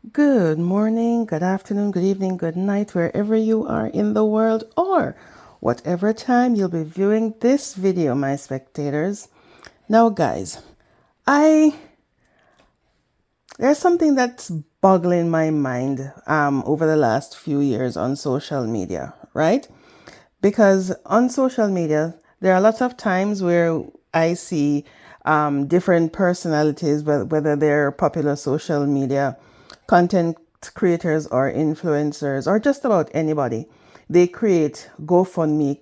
Good morning, good afternoon, good evening, good night, wherever you are in the world, or whatever time you'll be viewing this video, my spectators. Now, guys, I there's something that's boggling my mind over the last few years on social media, right? Because on social media, there are lots of times where I see different personalities, whether they're popular social media content creators or influencers or just about anybody. They create GoFundMe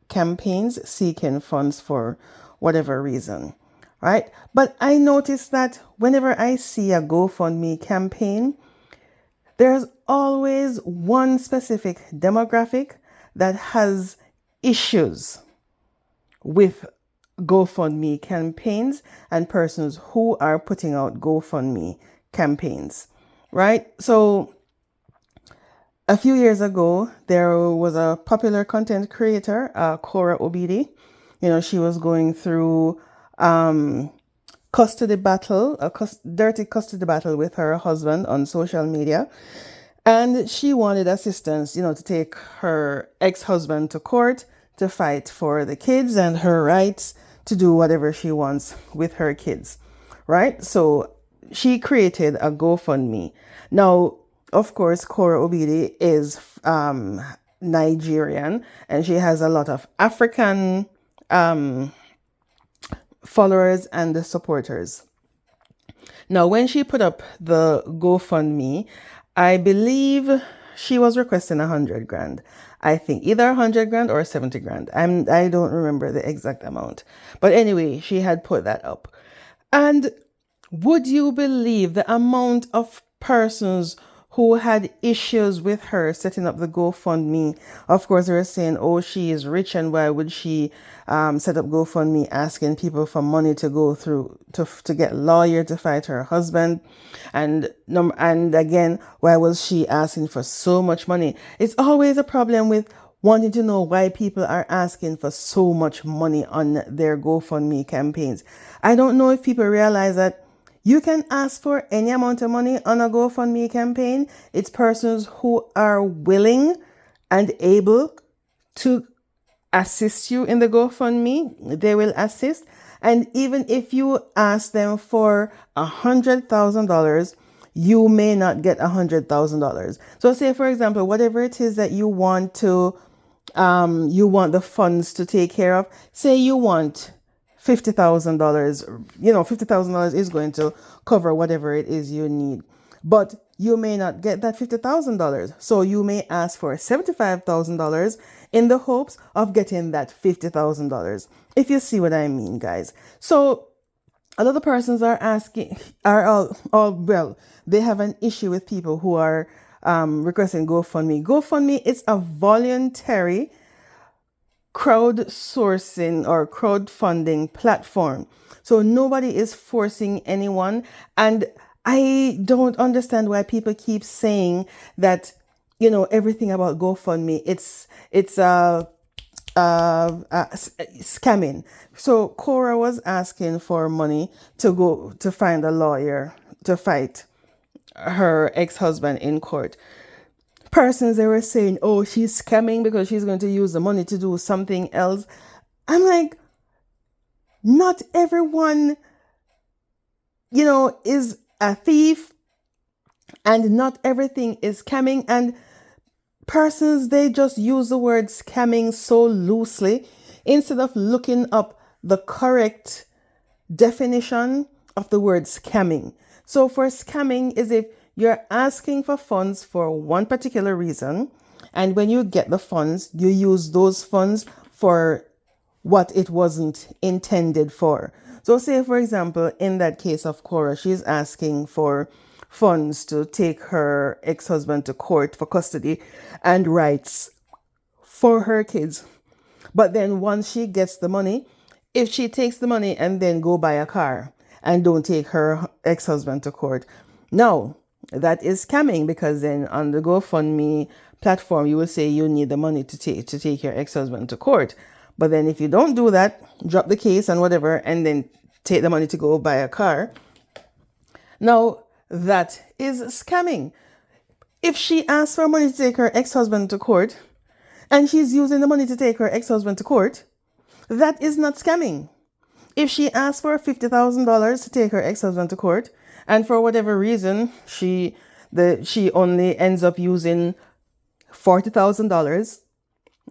campaigns seeking funds for whatever reason, right? But I notice that whenever I see a GoFundMe campaign, there's always one specific demographic that has issues with GoFundMe campaigns and persons who are putting out GoFundMe campaigns, right? So a few years ago, there was a popular content creator, Cora Obidi. She was going through custody battle, dirty custody battle with her husband on social media. And she wanted assistance, to take her ex-husband to court to fight for the kids and her rights to do whatever she wants with her kids, right? So she created a GoFundMe. Now, of course, Cora Obidi is Nigerian, and she has a lot of African followers and supporters. Now, when she put up the GoFundMe, I believe she was requesting 100 grand. I think either 100 grand or 70 grand. I don't remember the exact amount. But anyway, she had put that up. And would you believe the amount of persons who had issues with her setting up the GoFundMe? Of course, they were saying, oh, she is rich and why would she set up GoFundMe asking people for money to go through to get a lawyer to fight her husband? And again, why was she asking for so much money? It's always a problem with wanting to know why people are asking for so much money on their GoFundMe campaigns. I don't know if people realize that you can ask for any amount of money on a GoFundMe campaign. It's persons who are willing and able to assist you in the GoFundMe. They will assist. And even if you ask them for $100,000, you may not get $100,000. So say, for example, whatever it is that you want the funds to take care of, say you want $50,000, $50,000 is going to cover whatever it is you need. But you may not get that $50,000. So you may ask for $75,000 in the hopes of getting that $50,000. If you see what I mean, guys. So a lot of persons are asking, they have an issue with people who are requesting GoFundMe. GoFundMe is a voluntary crowdsourcing or crowdfunding platform. So nobody is forcing anyone. And I don't understand why people keep saying that, everything about GoFundMe, it's scamming. So Cora was asking for money to go to find a lawyer to fight her ex-husband in court. Persons, they were saying, oh, she's scamming because she's going to use the money to do something else. I'm like, not everyone, is a thief, and not everything is scamming. And persons, they just use the word scamming so loosely instead of looking up the correct definition of the word scamming. So for scamming is if you're asking for funds for one particular reason, and when you get the funds, you use those funds for what it wasn't intended for. So say, for example, in that case of Cora, she's asking for funds to take her ex-husband to court for custody and rights for her kids. But then once she gets the money, if she takes the money and then go buy a car and don't take her ex-husband to court, no, that is scamming, because then on the GoFundMe platform, you will say you need the money to take your ex-husband to court. But then if you don't do that, drop the case and whatever, and then take the money to go buy a car. Now, that is scamming. If she asks for money to take her ex-husband to court and she's using the money to take her ex-husband to court, that is not scamming. If she asks for $50,000 to take her ex-husband to court and for whatever reason she only ends up using $40,000,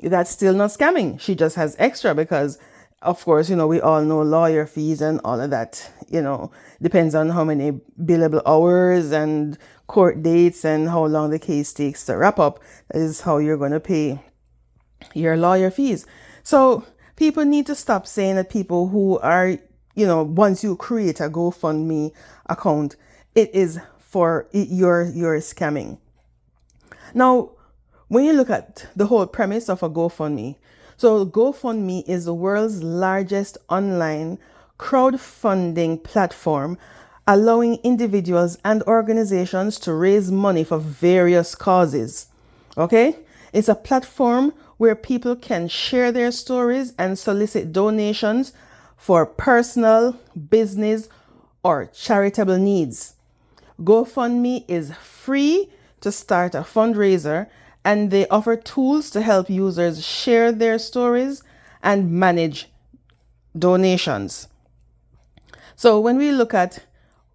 that's still not scamming. She just has extra because, of course, we all know lawyer fees and all of that, depends on how many billable hours and court dates and how long the case takes to wrap up. That is how you're going to pay your lawyer fees. So people need to stop saying that people who are, once you create a GoFundMe account, it is for you're scamming. Now, when you look at the whole premise of a GoFundMe, so GoFundMe is the world's largest online crowdfunding platform, allowing individuals and organizations to raise money for various causes. Okay? It's a platform where people can share their stories and solicit donations for personal, business, or charitable needs. GoFundMe is free to start a fundraiser, and they offer tools to help users share their stories and manage donations. So when we look at,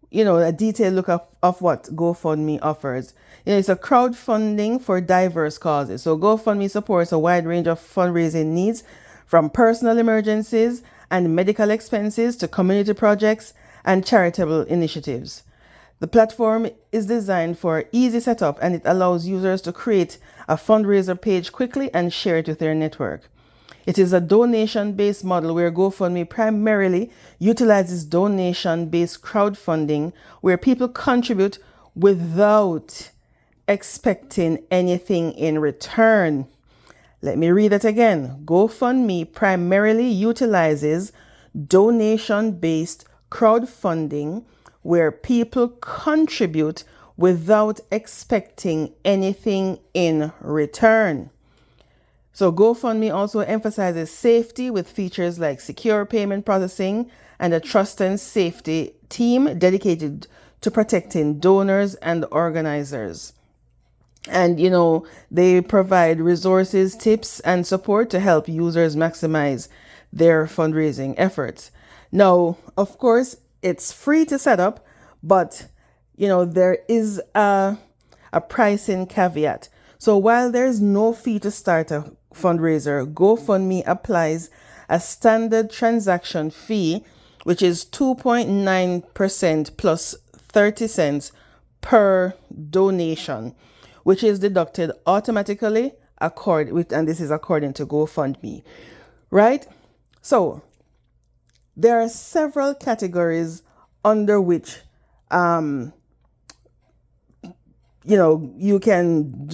a detailed look of what GoFundMe offers, it's a crowdfunding for diverse causes. So GoFundMe supports a wide range of fundraising needs, from personal emergencies and medical expenses to community projects and charitable initiatives. The platform is designed for easy setup, and it allows users to create a fundraiser page quickly and share it with their network. It is a donation-based model where GoFundMe primarily utilizes donation-based crowdfunding, where people contribute without expecting anything in return. Let me read that again. GoFundMe primarily utilizes donation-based crowdfunding, where people contribute without expecting anything in return. So GoFundMe also emphasizes safety with features like secure payment processing and a trust and safety team dedicated to protecting donors and organizers. And, they provide resources, tips, and support to help users maximize their fundraising efforts. Now, of course, it's free to set up, but, there is a pricing caveat. So while there's no fee to start a fundraiser, GoFundMe applies a standard transaction fee, which is 2.9% plus 30 cents per donation, which is deducted automatically and this is according to GoFundMe, right? So there are several categories under which you can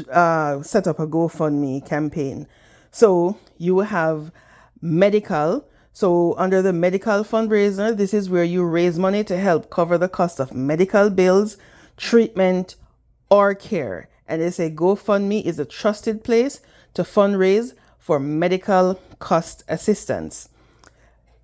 set up a GoFundMe campaign. So you have medical. So under the medical fundraiser, this is where you raise money to help cover the cost of medical bills, treatment, or care. And they say GoFundMe is a trusted place to fundraise for medical cost assistance.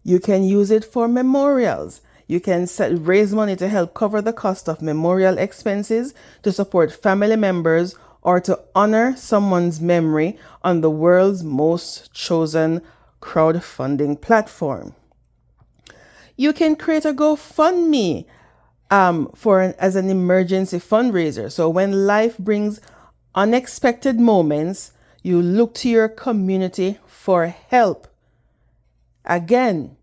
You can use it for memorials. You can raise money to help cover the cost of memorial expenses, to support family members, or to honor someone's memory on the world's most chosen crowdfunding platform. You can create a GoFundMe as an emergency fundraiser. So when life brings unexpected moments, you look to your community for help. Again,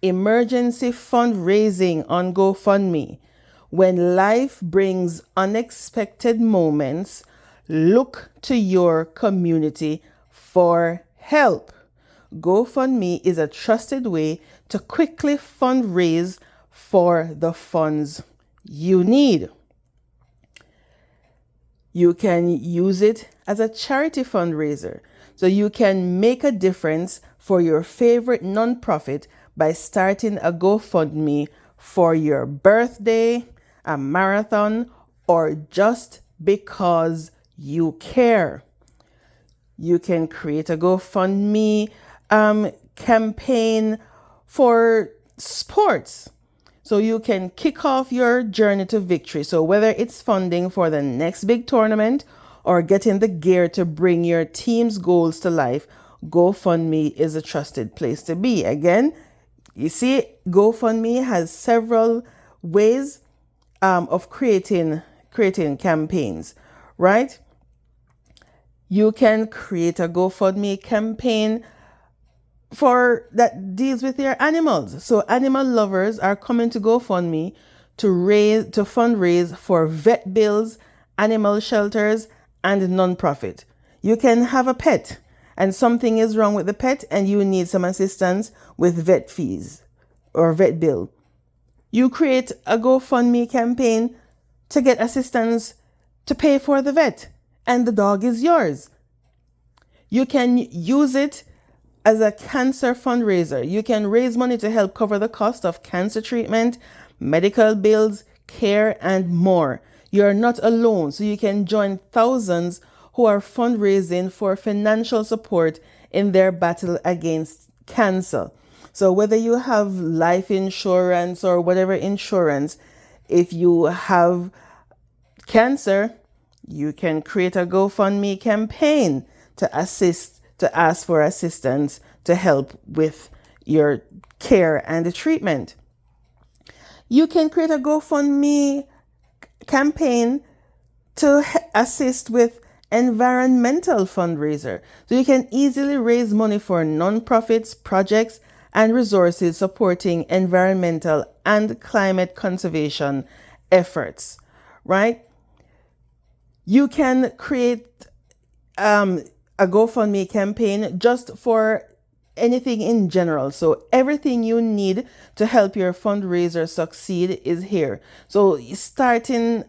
emergency fundraising on GoFundMe. When life brings unexpected moments, look to your community for help. GoFundMe is a trusted way to quickly fundraise for the funds you need. You can use it as a charity fundraiser. So you can make a difference for your favorite nonprofit by starting a GoFundMe for your birthday, a marathon, or just because you care. You can create a GoFundMe campaign for sports. so you can kick off your journey to victory. So whether it's funding for the next big tournament or getting the gear to bring your team's goals to life, GoFundMe is a trusted place to be. Again, you see, GoFundMe has several ways of creating campaigns, right? You can create a GoFundMe campaign for that deals with your animals. So animal lovers are coming to GoFundMe to fundraise for vet bills, animal shelters, and non-profit. You can have a pet and something is wrong with the pet and you need some assistance with vet fees or vet bill. You create a GoFundMe campaign to get assistance to pay for the vet, and the dog is yours. You can use it as a cancer fundraiser. You can raise money to help cover the cost of cancer treatment, medical bills, care, and more. You're not alone, so you can join thousands who are fundraising for financial support in their battle against cancer. So whether you have life insurance or whatever insurance, if you have cancer, you can create a GoFundMe campaign to ask for assistance to help with your care and the treatment. You can create a GoFundMe campaign to assist with environmental fundraiser. So you can easily raise money for non-profits, projects, and resources supporting environmental and climate conservation efforts, right? You can create a GoFundMe campaign just for anything in general. So everything you need to help your fundraiser succeed is here. So start fundraising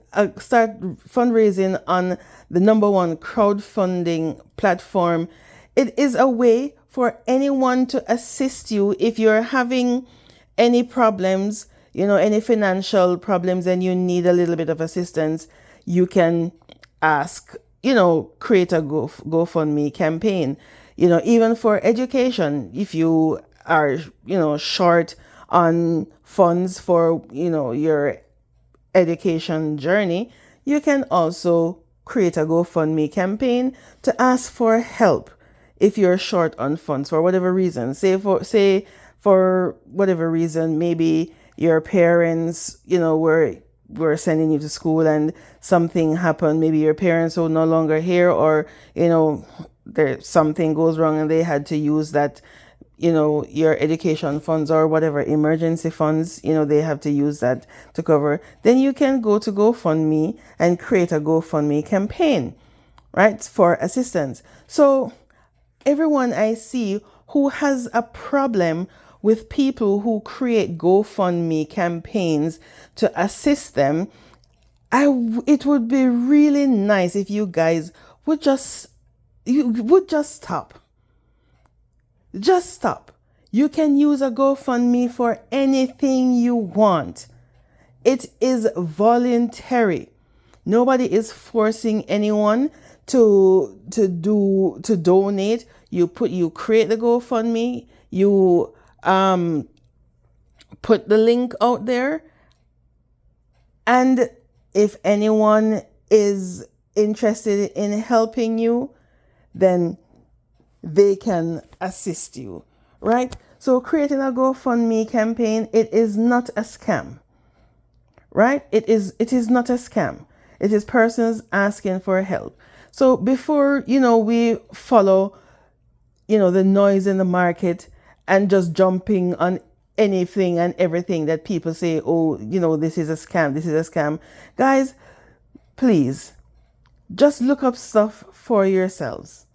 on the number one crowdfunding platform. It is a way for anyone to assist you if you're having any problems, any financial problems and you need a little bit of assistance. You can ask, create a GoFundMe campaign. Even for education, if you are, short on funds for, your education journey, you can also create a GoFundMe campaign to ask for help if you're short on funds for whatever reason. Say for whatever reason, maybe your parents, were sending you to school and something happened. Maybe your parents are no longer here, or something goes wrong and they had to use that, your education funds or whatever emergency funds, they have to use that to cover. Then you can go to GoFundMe and create a GoFundMe campaign, right, for assistance. So everyone I see who has a problem with people who create GoFundMe campaigns to assist them, it would be really nice if you guys would just stop. Just stop. You can use a GoFundMe for anything you want. It is voluntary. Nobody is forcing anyone to donate. You create the GoFundMe, you put the link out there, and if anyone is interested in helping you, then they can assist you, right? So creating a GoFundMe campaign, it is not a scam, right? It is not a scam. It is persons asking for help. So before, we follow, the noise in the market and just jumping on anything and everything that people say, oh, this is a scam. Guys, please just look up stuff for yourselves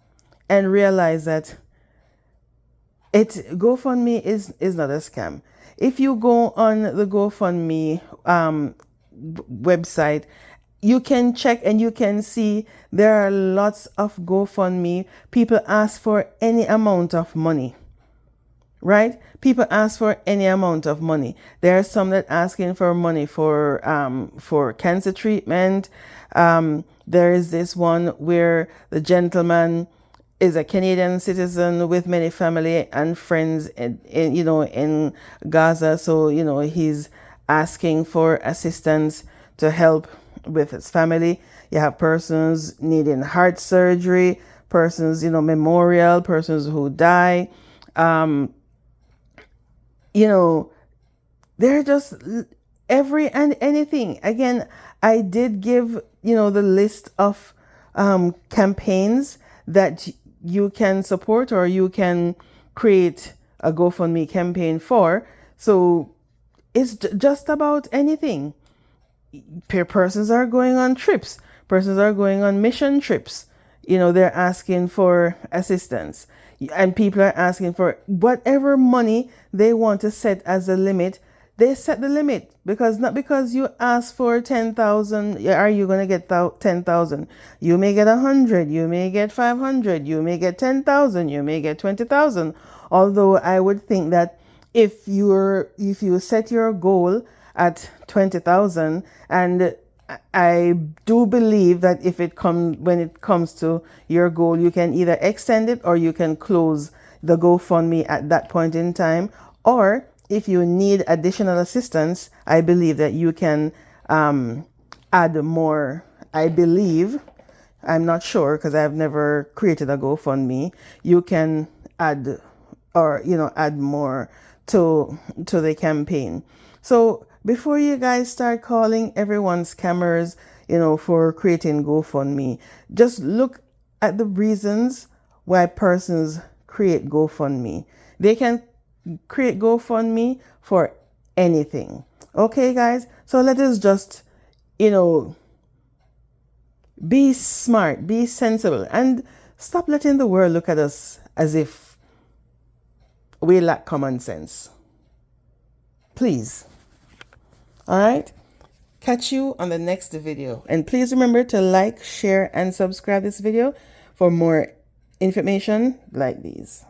and realize that GoFundMe is not a scam. If you go on the GoFundMe website, you can check and you can see there are lots of GoFundMe. People ask for any amount of money, right? People ask for any amount of money. There are some that asking for money for cancer treatment. There is this one where the gentleman is a Canadian citizen with many family and friends in Gaza. So, he's asking for assistance to help with his family. You have persons needing heart surgery, persons, memorial, persons who die. You know, they're just every and anything. Again, I did give, the list of campaigns that you can support or you can create a GoFundMe campaign for. So it's just about anything. Persons are going on trips, persons are going on mission trips. They're asking for assistance, and people are asking for whatever money they want to set as a limit. They set the limit, because not because you ask for 10,000 are you going to get 10,000. You may get 100, you may get 500, you may get 10,000, you may get 20,000. Although I would think that if you set your goal at 20,000, and I do believe that when it comes to your goal, you can either extend it or you can close the GoFundMe at that point in time. Or if you need additional assistance, I believe that you can add more. I believe, I'm not sure because I've never created a GoFundMe. You can add add more to the campaign. So before you guys start calling everyone scammers, for creating GoFundMe, just look at the reasons why persons create GoFundMe. They can create GoFundMe for anything. Okay, guys? So let us just, be smart, be sensible, and stop letting the world look at us as if we lack common sense. Please. All right? Catch you on the next video. And please remember to like, share, and subscribe this video for more information like these.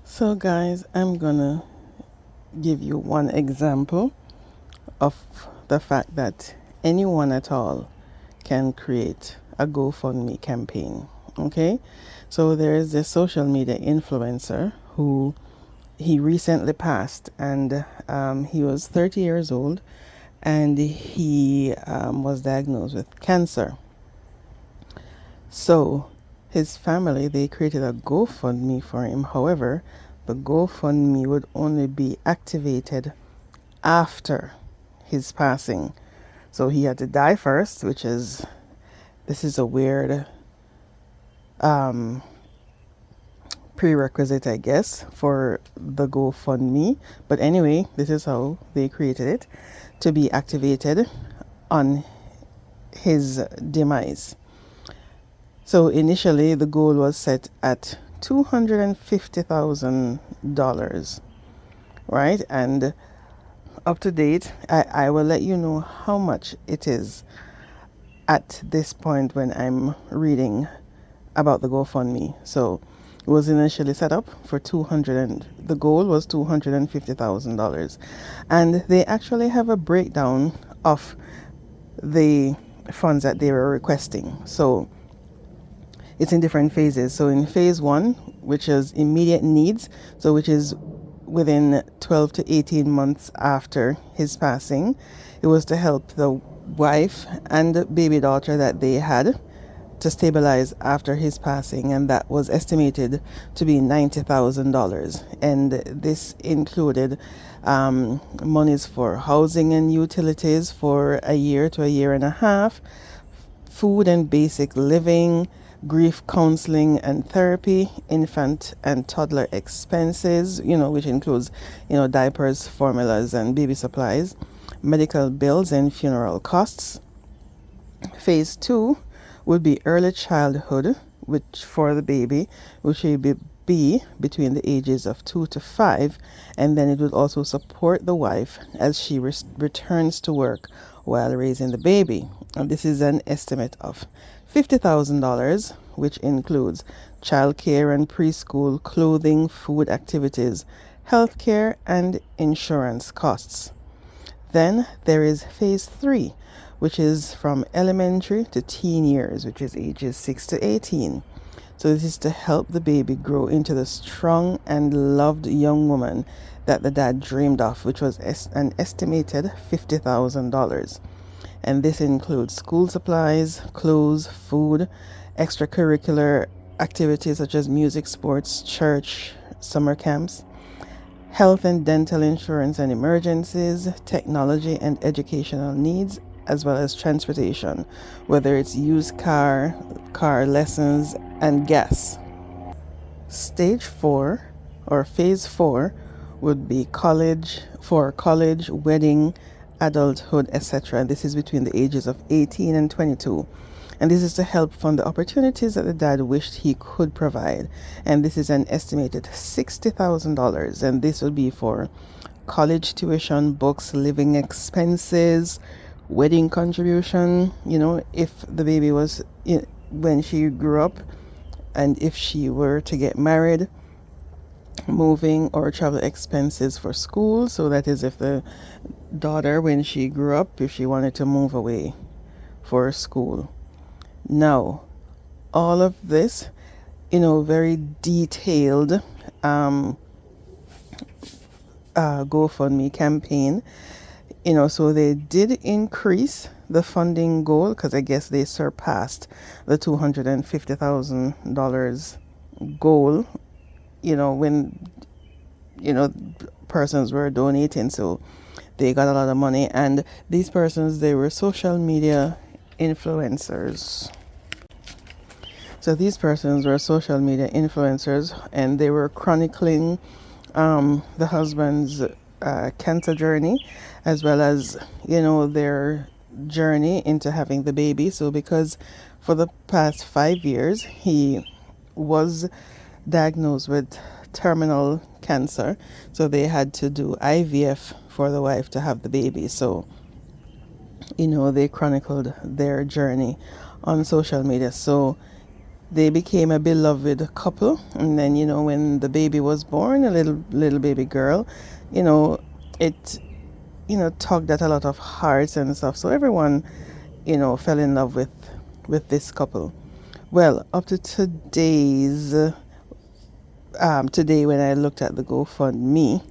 So guys, I'm gonna give you one example of the fact that anyone at all can create a GoFundMe campaign. Okay, so there is this social media influencer who he recently passed, and he was 30 years old, and he was diagnosed with cancer. So his family, they created a GoFundMe for him. However, the GoFundMe would only be activated after his passing. So he had to die first, this is a weird prerequisite, I guess, for the GoFundMe. But anyway, this is how they created it, to be activated on his demise. So initially the goal was set at $250,000, right? And up to date, I will let you know how much it is at this point when I'm reading about the GoFundMe. So it was initially set up for the goal was $250,000, and they actually have a breakdown of the funds that they were requesting. So it's in different phases. So in phase 1, which is immediate needs, so which is within 12 to 18 months after his passing, it was to help the wife and baby daughter that they had to stabilize after his passing, and that was estimated to be $90,000. And this included monies for housing and utilities for a year to a year and a half, food and basic living, grief counseling and therapy, infant and toddler expenses, which includes, diapers, formulas, and baby supplies, medical bills and funeral costs. Phase 2 would be early childhood, which for the baby, which would be between the ages of 2 to 5, and then it would also support the wife as she returns to work while raising the baby. And this is an estimate of $50,000, which includes childcare and preschool, clothing, food activities, healthcare, and insurance costs. Then there is phase 3, which is from elementary to teen years, which is ages 6 to 18. So this is to help the baby grow into the strong and loved young woman that the dad dreamed of, which was an estimated $50,000. And this includes school supplies, clothes, food, extracurricular activities such as music, sports, church, summer camps, health and dental insurance and emergencies, technology and educational needs, as well as transportation, whether it's used car lessons, and gas. Stage 4 or phase 4 would be college, wedding, adulthood, etc. This is between the ages of 18 and 22. And this is to help fund the opportunities that the dad wished he could provide. And this is an estimated $60,000. And this would be for college tuition, books, living expenses, wedding contribution. If the baby was, when she grew up, and if she were to get married, moving or travel expenses for school. So that is if the daughter, when she grew up, if she wanted to move away for school. Now, all of this, very detailed GoFundMe campaign. So they did increase the funding goal because I guess they surpassed the $250,000 goal, when, persons were donating. So they got a lot of money. And these persons, they were social media influencers. So these persons were social media influencers, and they were chronicling the husband's cancer journey, as well as their journey into having the baby. So because for the past 5 years he was diagnosed with terminal cancer, so they had to do IVF for the wife to have the baby. So they chronicled their journey on social media. So they became a beloved couple. And then when the baby was born, a little baby girl, it tugged at a lot of hearts and stuff. So everyone fell in love with this couple. Well, up to today when I looked at the GoFundMe,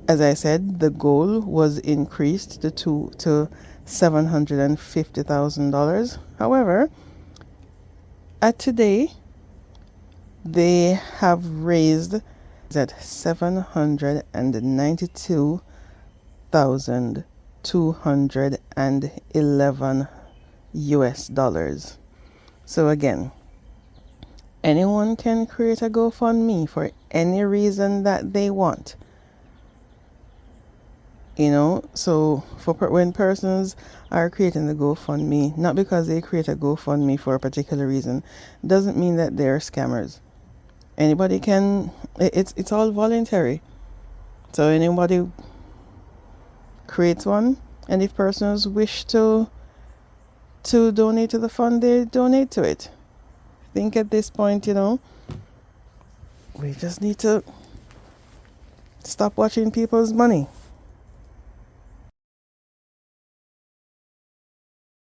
as I said, the goal was increased to $750,000. However, at today, they have raised at $792,211 US. So again, anyone can create a GoFundMe for any reason that they want. So when persons are creating the GoFundMe, not because they create a GoFundMe for a particular reason, doesn't mean that they're scammers. Anybody can, it's all voluntary. So anybody creates one, and if persons wish to donate to the fund, they donate to it. I think at this point, we just need to stop watching people's money.